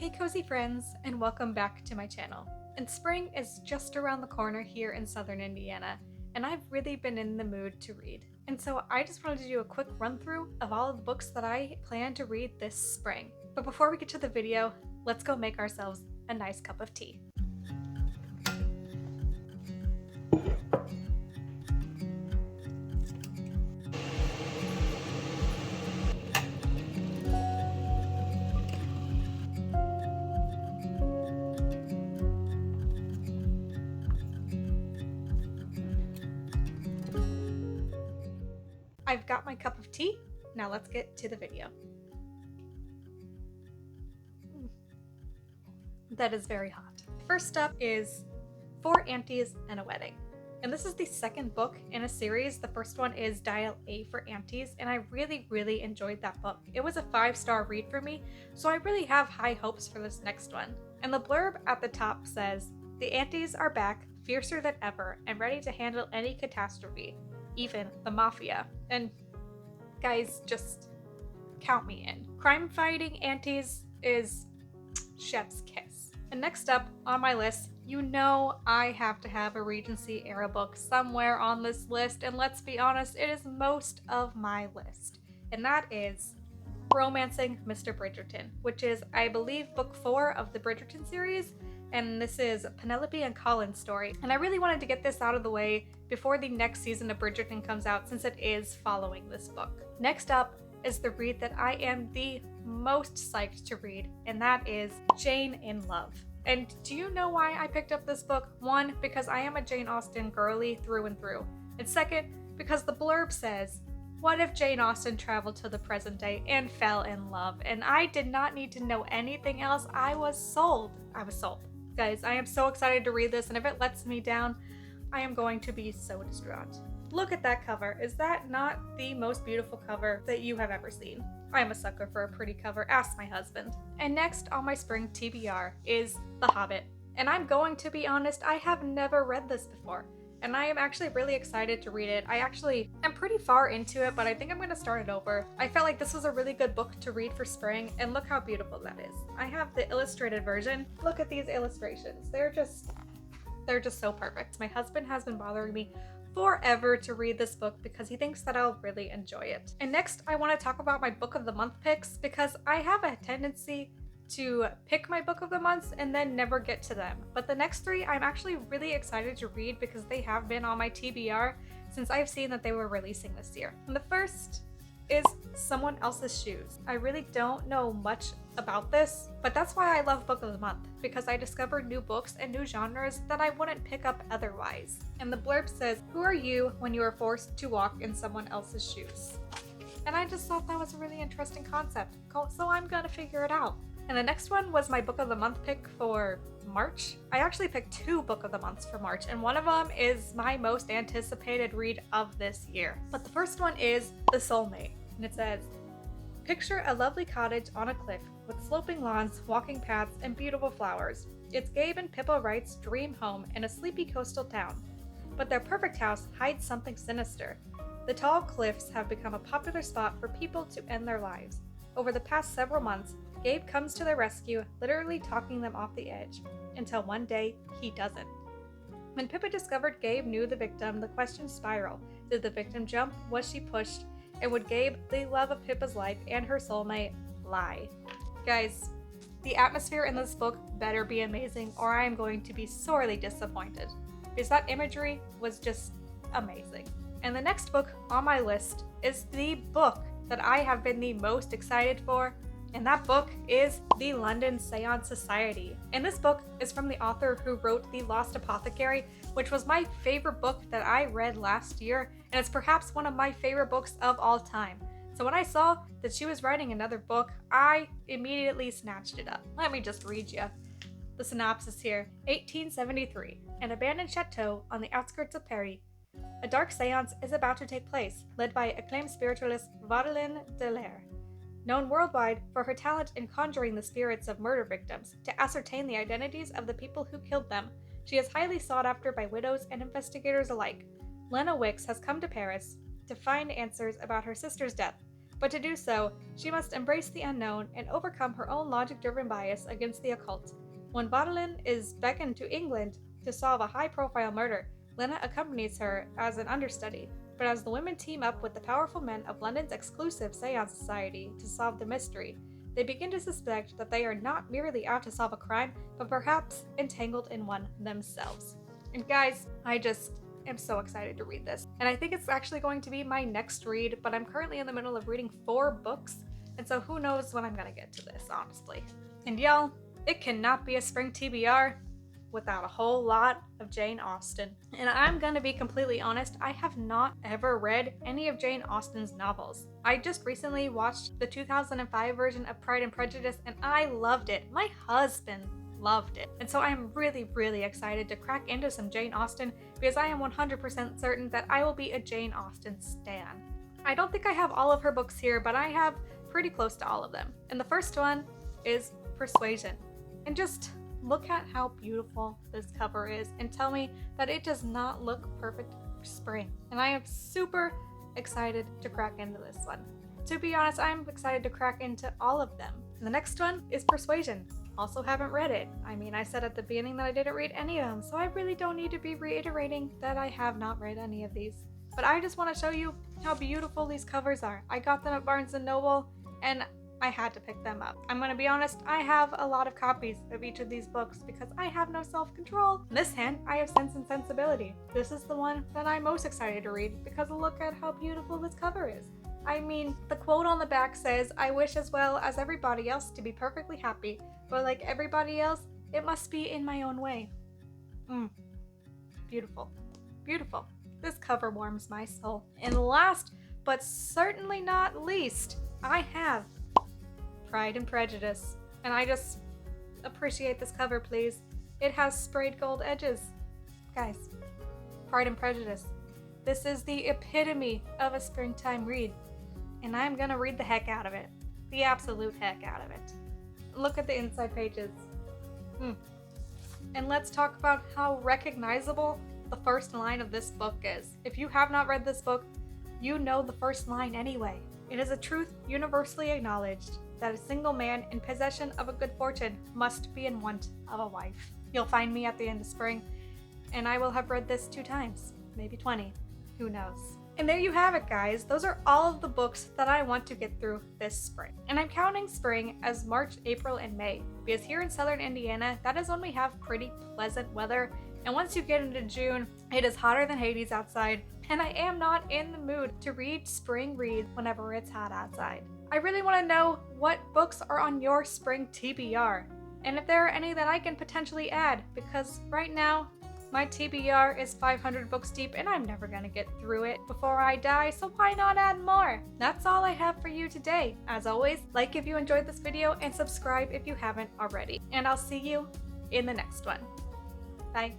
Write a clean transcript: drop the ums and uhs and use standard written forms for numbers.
Hey cozy friends, and welcome back to my channel. And spring is just around the corner here in southern Indiana, and I've really been in the mood to read. And so I just wanted to do a quick run through of all of the books that I plan to read this spring. But before we get to the video, let's go make ourselves a nice cup of tea. I've got my cup of tea, now let's get to the video. That is very hot. First up is Four Aunties and a Wedding. And this is the second book in a series. The first one is Dial A for Aunties, and I really enjoyed that book. It was a 5-star read for me, so I really have high hopes for this next one. And the blurb at the top says, "The aunties are back, fiercer than ever, and ready to handle any catastrophe, even the mafia." And guys, just count me in. Crime-fighting aunties is chef's kiss. And next up on my list, you know I have to have a Regency era book somewhere on this list, and let's be honest, it is most of my list. And that is Romancing Mr. Bridgerton, which is, I believe, book 4 of the Bridgerton series, and this is Penelope and Colin's story. And I really wanted to get this out of the way before the next season of Bridgerton comes out, since it is following this book. Next up is the read that I am the most psyched to read, and that is Jane in Love. And do you know why I picked up this book? One, because I am a Jane Austen girly through and through. And second, because the blurb says, what if Jane Austen traveled to the present day and fell in love? And I did not need to know anything else. I was sold. Guys, I am so excited to read this, and if it lets me down, I am going to be so distraught. Look at that cover. Is that not the most beautiful cover that you have ever seen? I am a sucker for a pretty cover, ask my husband. And next on my spring TBR is The Hobbit. And I'm going to be honest, I have never read this before, and I am actually really excited to read it. I'm pretty far into it, but I think I'm going to start it over. I felt like this was a really good book to read for spring, and look how beautiful that is. I have the illustrated version. Look at these illustrations. They're just so perfect. My husband has been bothering me forever to read this book because he thinks that I'll really enjoy it. And next, I want to talk about my book of the month picks, because I have a tendency to pick my book of the months and then never get to them. But the next 3 I'm actually really excited to read because they have been on my TBR since I've seen that they were releasing this year. And the first is Someone Else's Shoes. I really don't know much about this, but that's why I love Book of the Month, because I discovered new books and new genres that I wouldn't pick up otherwise. And the blurb says, who are you when you are forced to walk in someone else's shoes? And I just thought that was a really interesting concept, so I'm gonna figure it out. And the next one was my Book of the Month pick for March. I actually picked 2 Book of the Months for March, and one of them is my most anticipated read of this year. But the first one is The Soulmate. And it says, picture a lovely cottage on a cliff with sloping lawns, walking paths, and beautiful flowers. It's Gabe and Pippa Wright's dream home in a sleepy coastal town. But their perfect house hides something sinister. The tall cliffs have become a popular spot for people to end their lives. Over the past several months, Gabe comes to their rescue, literally talking them off the edge, until one day he doesn't. When Pippa discovered Gabe knew the victim, the questions spiral. Did the victim jump? Was she pushed? And would Gabe, the love of Pippa's life and her soulmate, lie? Guys, the atmosphere in this book better be amazing, or I am going to be sorely disappointed, because that imagery was just amazing. And the next book on my list is the book that I have been the most excited for, and that book is The London Sayon Society. And this book is from the author who wrote The Lost Apothecary, which was my favorite book that I read last year, and it's perhaps one of my favorite books of all time. So when I saw that she was writing another book, I immediately snatched it up. Let me just read you the synopsis here. 1873, an abandoned chateau on the outskirts of Paris. A dark seance is about to take place, led by acclaimed spiritualist Madeleine Delaire, known worldwide for her talent in conjuring the spirits of murder victims to ascertain the identities of the people who killed them. She is highly sought after by widows and investigators alike. Lena Wicks has come to Paris to find answers about her sister's death, But to do so, she must embrace the unknown and overcome her own logic-driven bias against the occult. When Madeline is beckoned to England to solve a high-profile murder, Lena accompanies her as an understudy. But as the women team up with the powerful men of London's exclusive Sayon Society to solve the mystery, they begin to suspect that they are not merely out to solve a crime, but perhaps entangled in one themselves. And guys, I just am so excited to read this. And I think it's actually going to be my next read, but I'm currently in the middle of reading 4 books, and so who knows when I'm gonna get to this, honestly. And y'all, it cannot be a spring TBR without a whole lot of Jane Austen. And I'm gonna be completely honest, I have not ever read any of Jane Austen's novels. I just recently watched the 2005 version of Pride and Prejudice, and I loved it. My husband loved it. And so I'm really, really excited to crack into some Jane Austen because I am 100% certain that I will be a Jane Austen stan. I don't think I have all of her books here, but I have pretty close to all of them. And the first one is Persuasion. And just look at how beautiful this cover is and tell me that it does not look perfect for spring. And I am super excited to crack into this one. To be honest, I'm excited to crack into all of them. And the next one is Persuasion. Also haven't read it. I mean, I said at the beginning that I didn't read any of them, so I really don't need to be reiterating that I have not read any of these. But I just want to show you how beautiful these covers are. I got them at Barnes & Noble, and I had to pick them up. I'm gonna be honest, I have a lot of copies of each of these books because I have no self-control. In this hand, I have Sense and Sensibility. This is the one that I'm most excited to read because look at how beautiful this cover is. I mean, the quote on the back says, "I wish as well as everybody else to be perfectly happy, but like everybody else, it must be in my own way." Beautiful. Beautiful. This cover warms my soul. And last, but certainly not least, I have Pride and Prejudice. And I just appreciate this cover, please. It has sprayed gold edges. Guys, Pride and Prejudice. This is the epitome of a springtime read. And I'm gonna read the heck out of it. The absolute heck out of it. Look at the inside pages. And let's talk about how recognizable the first line of this book is. If you have not read this book, you know the first line anyway. It is a truth universally acknowledged that a single man in possession of a good fortune must be in want of a wife. You'll find me at the end of spring, and I will have read this 2 times, maybe 20, who knows. And there you have it, guys. Those are all of the books that I want to get through this spring. And I'm counting spring as March, April, and May, because here in southern Indiana, that is when we have pretty pleasant weather. And once you get into June, it is hotter than Hades outside, and I am not in the mood to read spring reads whenever it's hot outside. I really want to know what books are on your spring TBR, and if there are any that I can potentially add, because right now, my TBR is 500 books deep and I'm never gonna get through it before I die, so why not add more? That's all I have for you today. As always, like if you enjoyed this video and subscribe if you haven't already. And I'll see you in the next one. Bye.